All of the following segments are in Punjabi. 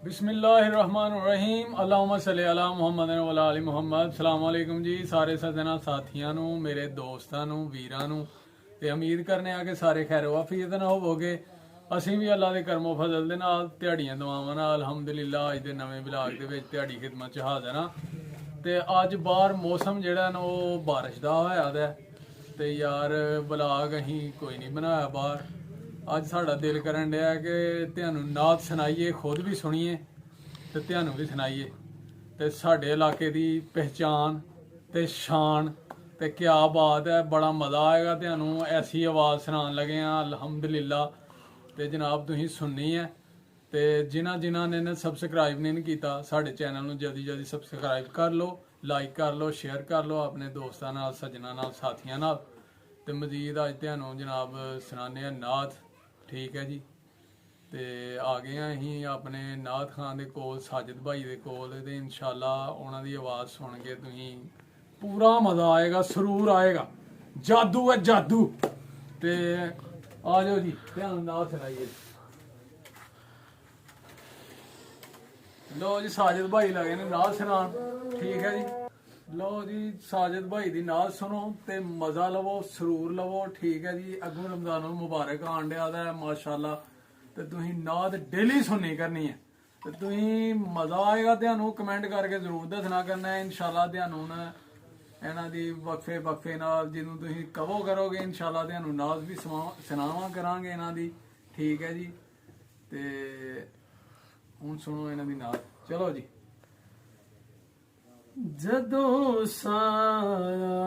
बिस्मिल्लाहिर्रहमानिर्रहीम अल्लाहुम्मा सल्ली अला मुहम्मद व अला आलि मुहम्मद। सलाम अलैकुम जी सारे सजना साथियां नू, मेरे दोस्तां नू, वीरां नू। ते उम्मीद करने आ कि सारे खैर वाफियत नाल होवोगे। ਅਸੀਂ ਵੀ ਅੱਲਾ ਦੇ ਕਰਮੋ ਫਜ਼ਲ ਦੇ ਨਾਲ ਦਿਹਾੜੀਆਂ ਦੁਆਵਾਂ ਨਾਲ ਅਲਹਮਦੁਲਿਲਾ ਅੱਜ ਦੇ ਨਵੇਂ ਵਲੌਗ ਦੇ ਵਿੱਚ ਦਿਹਾੜੀ ਖਿਦਮਤ 'ਚ ਹਾਜ਼ਰ ਹਾਂ। ਤੇ ਅੱਜ ਬਾਹਰ ਮੌਸਮ ਜਿਹੜਾ ਨਾ ਉਹ ਬਾਰਿਸ਼ ਦਾ ਹੋਇਆ ਦਾ ਤੇ ਯਾਰ ਵਲੌਗ ਅਸੀਂ ਕੋਈ ਨਹੀਂ ਬਣਾਇਆ ਬਾਹਰ। ਅੱਜ ਸਾਡਾ ਦਿਲ ਕਰਨ ਡਿਆ ਕਿ ਤੁਹਾਨੂੰ ਨਾਤ ਸੁਣਾਈਏ, ਖੁਦ ਵੀ ਸੁਣੀਏ ਤੇ ਤੁਹਾਨੂੰ ਵੀ ਸੁਣਾਈਏ ਤੇ ਸਾਡੇ ਇਲਾਕੇ ਦੀ ਪਹਿਚਾਨ ਤੇ ਸ਼ਾਨ ਤੇ ਕਿਆ ਬਾਤ ਹੈ। ਬੜਾ ਮਜ਼ਾ ਆਏਗਾ ਤੁਹਾਨੂੰ ਐਸੀ ਆਵਾਜ਼ ਸੁਣਾਉਣ ਲੱਗੇ ਆ ਅਲਹਮਦੁਲਿਲਾ। ਤੇ ਜਨਾਬ ਤੁਸੀਂ ਸੁਣਨੀ ਹੈ ਤੇ ਜਿਨ੍ਹਾਂ ਨੇ ਸਬਸਕ੍ਰਾਈਬ ਨਹੀਂ ਕੀਤਾ ਸਾਡੇ ਚੈਨਲ ਨੂੰ ਜਲਦੀ ਸਬਸਕ੍ਰਾਈਬ ਕਰ ਲਓ, ਲਾਈਕ ਕਰ ਲਓ, ਸ਼ੇਅਰ ਕਰ ਲਓ ਆਪਣੇ ਦੋਸਤਾਂ ਨਾਲ, ਸੱਜਣਾ ਨਾਲ, ਸਾਥੀਆਂ ਨਾਲ। ਤੇ ਮਜ਼ੀਦ ਅੱਜ ਤੁਹਾਨੂੰ ਜਨਾਬ ਸੁਣਾਉਂਦੇ ਆ ਨਾਤ। ਠੀਕ ਹੈ ਜੀ। ਤੇ ਆ ਗਏ ਆ ਅਸੀਂ ਆਪਣੇ ਨਾਤ ਖਾਨ ਦੇ ਕੋਲ, ਸਾਜਿਦ ਭਾਈ ਦੇ ਕੋਲ। ਤੇ ਇਨਸ਼ਾਅੱਲਾ ਉਹਨਾਂ ਦੀ ਆਵਾਜ਼ ਸੁਣ ਕੇ ਤੁਸੀਂ ਪੂਰਾ ਮਜ਼ਾ ਆਏਗਾ, ਸਰੂਰ ਆਏਗਾ, ਜਾਦੂ ਹੈ ਜਾਦੂ। ਤੇ ਆ ਜਾਓ ਜੀ, ਧਿਆਨ ਨਾਲ ਸੁਣਾਈਏ। ਲੋ ਜੀ ਸਾਜਿਦ ਭਾਈ ਲਗੇ ਨੇ ਨਾਤ ਸੁਣਾਉਣ। ਠੀਕ ਹੈ ਜੀ। ਲੋ ਜੀ ਸਾਜਿਦ ਭਾਈ ਦੀ ਨਾਤ ਸੁਣੋ ਤੇ ਮਜ਼ਾ ਲਵੋ, ਸਰੂਰ ਲਵੋ। ਠੀਕ ਹੈ ਜੀ। ਅੱਗੋਂ ਰਮਜ਼ਾਨ ਮੁਬਾਰਕ ਆਉਣ ਡਿਆ ਦਾ ਮਾਸ਼ਾਅੱਲਾ। ਤੇ ਤੁਸੀਂ ਨਾਤ ਡੇਲੀ ਸੁਣਨੀ ਕਰਨੀ ਹੈ ਤੇ ਤੁਸੀਂ ਮਜ਼ਾ ਆਏਗਾ। ਤੁਹਾਨੂੰ ਕਮੈਂਟ ਕਰਕੇ ਜ਼ਰੂਰ ਦੱਸਣਾ ਕਰਨਾ ਹੈ। ਇਨਸ਼ਾਅੱਲਾ ਤੁਹਾਨੂੰ ਨਾ ਇਹਨਾਂ ਦੀ ਵਕਫੇ ਨਾਲ ਜਿਹਨੂੰ ਤੁਸੀਂ ਕਵੋ ਕਰੋਗੇ ਇਨਸ਼ਾਅੱਲਾ ਤੁਹਾਨੂੰ ਨਾਤ ਵੀ ਸੁਣਾਵਾਂ ਕਰਾਂਗੇ ਇਹਨਾਂ ਦੀ। ਠੀਕ ਹੈ ਜੀ। ਤੇ ਹੁਣ ਸੁਣੋ ਇਹਨਾਂ ਦੀ ਨਾਤ। ਚਲੋ ਜੀ। ਜਦੋਂ ਸਾਇਆ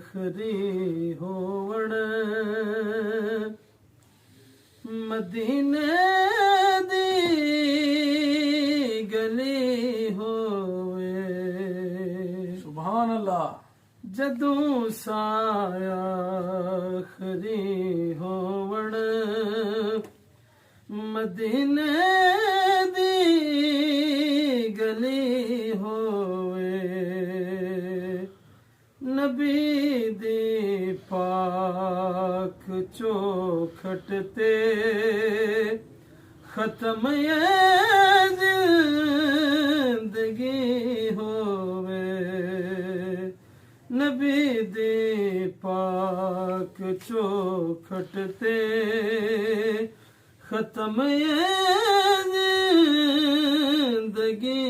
ਖਰੀ ਹੋਵਣ ਮਦੀਨੇ ਦੀ ਗਲੀ ਹੋਵੇ। ਸੁਭਾਨ ਅੱਲਾਹ। ਜਦੋਂ ਸਾਇਆ ਖਰੀ ਹੋਵਣ ਮਦੀਨੇ ਦੀ ਗਲੀ ਹੋਵੇ। ਨਬੀ ਦੀ ਪਾਕ ਚੌਖਟ ਤੇ ਖਤਮ ਜ਼ਿੰਦਗੀ ਹੋਵੇ। ਨਬੀ ਦੀ ਪਾਕ ਚੌਖਟ ਤੇ ਖਤਮ ਜ਼ਿੰਦਗੀ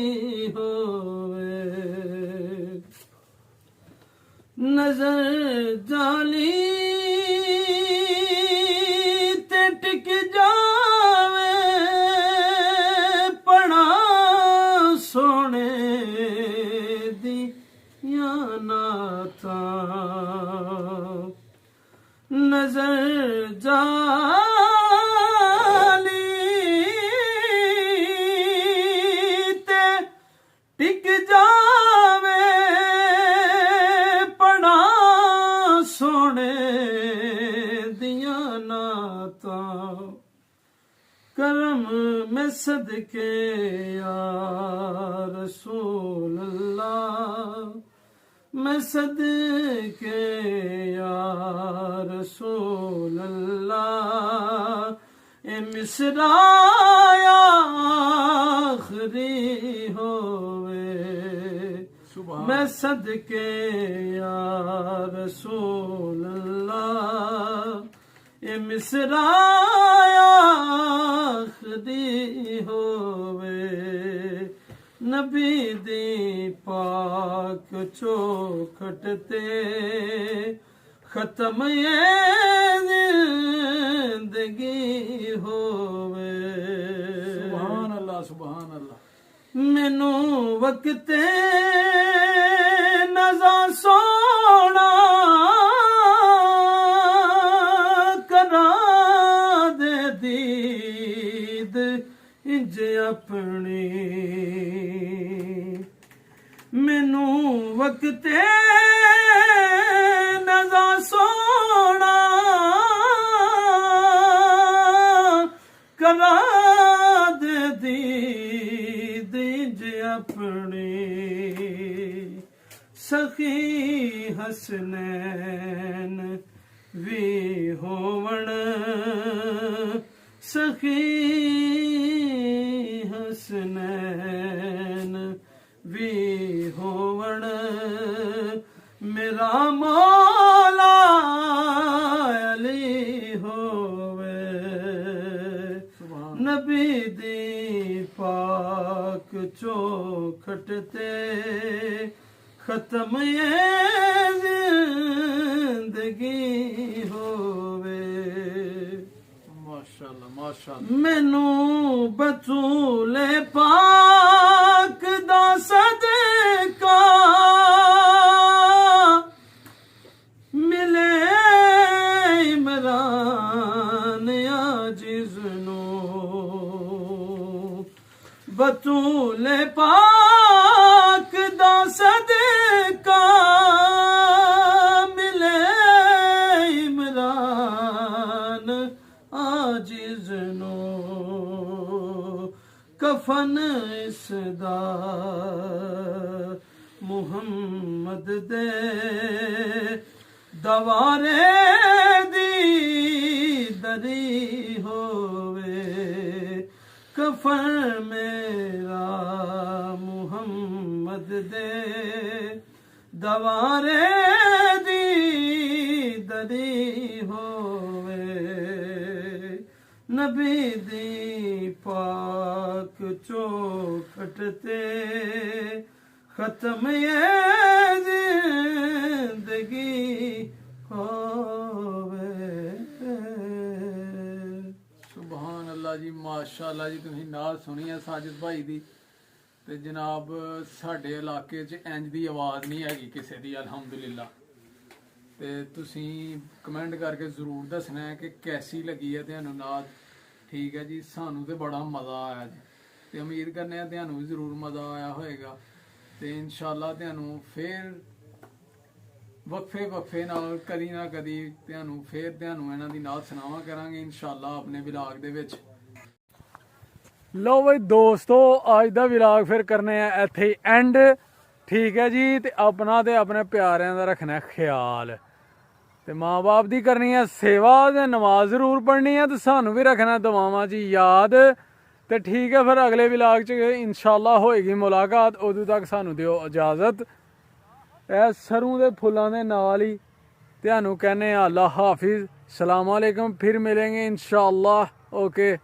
ਹੋਵੇ। ਨਜ਼ਰ ਜਾਲੀ ਤੇ ਟਿਕ ਜਾਵੇ ਪੜਾ ਸੋਹਣੇ ਦੀਆਂ ਨਾਤਾਂ। ਨਜ਼ਰ ਜਾਲੀ ਤੇ ਟਿਕ ਜਾਵੇ ਪੜਾ ਸੋਹਣੇ ਦੀਆਂ ਨਾਤਾਂ। ਕਰਮ ਮੈਂ ਸਦਕੇ ਯਾ ਰਸੂਲ ਅੱਲਾਹ, मैं सदके या रसूल अल्लाह। ए मिसराया आखरी होवे। मैं सदके या रसूल अल्लाह। ए मिसराया आखरी होवे। नबी दी पाक चौखट ते खत्म जिंदगी होवे। सुभान अल्लाह, सुभान अल्लाह। मैनू वक्ते नज़ा सोना करा दे दीद इंज अपनी। मैनू वक्ते नज़ा सोना करा दे दीद इंज अपनी। सखी हसनैन भी होवण सखी हसनैन भी होवण मेरा मौला अली होवे नबी दी पाक चौखट ते खत्म ये जिंदगी होवे माशाअल्लाह माशाअल्लाह मैनू बतूले पाक दा सदका मिले इमरान आजिज़ नू बतूले पाक दा सदका मिले इमरान आजिज़ नू कफन इसदा मुहम्मद दे दवारे दी दरी होवे कफन मेरा मुहम्मद दे दवारे दी दरी होवे नबी दी पाक चौखट ते खत्म ये जिंदगी होवे सुभान अल्लाह जी माशाअल्लाह जी ਤੁਸੀਂ ਨਾਲ ਸੁਣੀ ਹੈ ਸਾਜਿਦ ਭਾਈ ਦੀ ਤੇ ਜਨਾਬ ਸਾਡੇ ਇਲਾਕੇ 'ਚ ਇੰਜ ਦੀ ਆਵਾਜ਼ ਨਹੀਂ ਹੈਗੀ ਕਿਸੇ ਦੀ ਅਲਹਮਦੁਲਿਲਾ ਤੇ ਤੁਸੀਂ ਕਮੈਂਟ ਕਰਕੇ ਜ਼ਰੂਰ ਦੱਸਣਾ ਹੈ ਕਿ ਕੈਸੀ ਲੱਗੀ ਹੈ ਤੁਹਾਨੂੰ ਨਾਦ ਠੀਕ ਹੈ ਜੀ ਸਾਨੂੰ ਤੇ ਬੜਾ ਮਜ਼ਾ ਆਇਆ ਜੀ ਤੇ ਉਮੀਦ ਕਰਨੇ ਆ ਤੁਹਾਨੂੰ ਵੀ ਜ਼ਰੂਰ ਮਜ਼ਾ ਆਇਆ ਹੋਵੇਗਾ ਤੇ ਇਨਸ਼ਾਅੱਲਾ ਤੁਹਾਨੂੰ ਫੇਰ ਵਕਫੇ ਨਾਲ ਕਦੀ ਨਾ ਕਦੀ ਤੁਹਾਨੂੰ ਇਹਨਾਂ ਦੀ ਨਾਦ ਸੁਣਾਵਾਂ ਕਰਾਂਗੇ ਇਨਸ਼ਾਅੱਲਾ ਆਪਣੇ ਵਿਲਾਗ ਦੇ ਵਿੱਚ ਲੋ ਬਈ ਦੋਸਤੋ ਅੱਜ ਦਾ ਵਿਲਾਗ ਫਿਰ ਕਰਨੇ ਆ ਇੱਥੇ ਐਂਡ ਠੀਕ ਹੈ ਜੀ ਤੇ ਆਪਣਾ ਤੇ ਆਪਣੇ ਪਿਆਰਿਆਂ ਦਾ ਰੱਖਣਾ ਖਿਆਲ ਤੇ ਮਾਂ-ਬਾਪ ਦੀ ਕਰਨੀ ਹੈ ਸੇਵਾ ਤੇ ਨਮਾਜ਼ ਜ਼ਰੂਰ ਪੜ੍ਹਨੀ ਹੈ ਤੇ ਸਾਨੂੰ ਵੀ ਰੱਖਣਾ ਦੁਆਵਾਂ 'ਚ ਯਾਦ ਤੇ ਠੀਕ ਹੈ ਫਿਰ ਅਗਲੇ ਵਿਲਾਗ 'ਚ ਇਨਸ਼ਾਅੱਲਾ ਹੋਏਗੀ ਮੁਲਾਕਾਤ ਉਦੋਂ ਤੱਕ ਸਾਨੂੰ ਦਿਓ ਇਜਾਜ਼ਤ ਇਹ ਸਰੋਂ ਦੇ ਫੁੱਲਾਂ ਦੇ ਨਾਲ ਹੀ ਤੁਹਾਨੂੰ ਕਹਿੰਦੇ ਆ ਅੱਲਾ ਹਾਫਿਜ਼ ਸਲਾਮ ਅਲੈਕਮ ਫਿਰ ਮਿਲਾਂਗੇ ਇਨਸ਼ਾਅੱਲਾ ਓਕੇ